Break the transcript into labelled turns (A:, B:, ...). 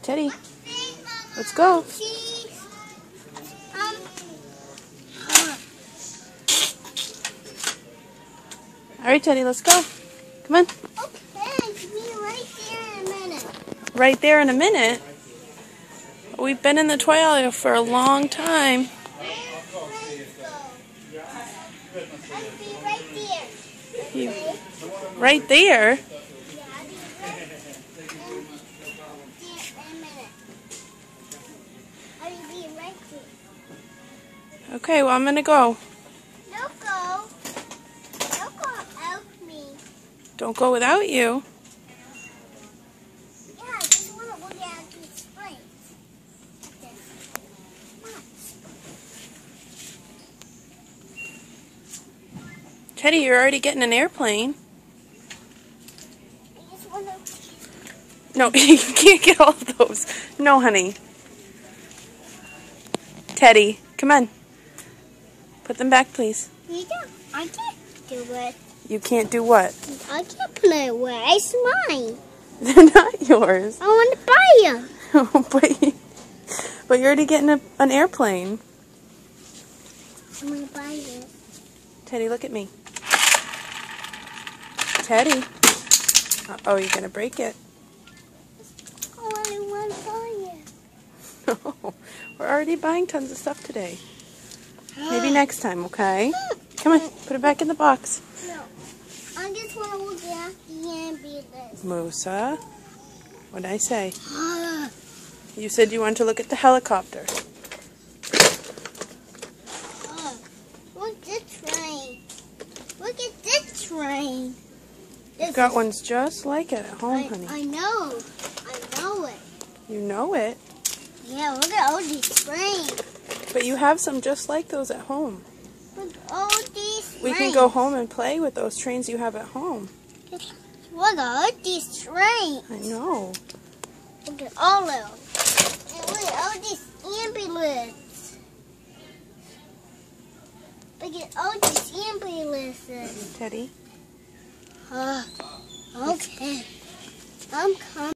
A: Teddy, let's go. Alright, Teddy, let's go. Come on.
B: Okay, be right there in a minute.
A: Right there in a minute? We've been in the toy alley for a long time.
B: I'll be right there.
A: Right there? Okay, well, I'm going to go.
B: Don't go. Don't go without me.
A: Don't go without you.
B: Yeah, I just want to look at these springs.
A: Teddy, you're already getting an airplane.
B: I just want to...
A: No, you can't get all of those. No, honey. Teddy, come on. Put them back, please.
B: I can't do it.
A: You can't do what?
B: I can't put it away. It's mine.
A: They're not yours.
B: I want to buy them.
A: but you're already getting an airplane.
B: I'm going to buy it.
A: Teddy, look at me. Teddy. Uh-oh, you're going to break it.
B: I only want to buy it.
A: No, we're already buying tons of stuff today. Maybe next time, okay? Come on, put it back in the box.
B: No, I just want to look at the ambulance.
A: Musa, what did I say? You said you wanted to look at the helicopter.
B: Look at this train. Look at this train.
A: You've got ones just like it at home, honey.
B: I know. I know it.
A: You know it?
B: Yeah, look at all these trains.
A: But you have some just like those at home.
B: Look at all these trains.
A: We can go home and play with those trains you have at home.
B: Look at all these trains.
A: I know.
B: Look at all of them. And look at all these ambulances. Look at all these ambulances.
A: Teddy?
B: Okay. I'm coming.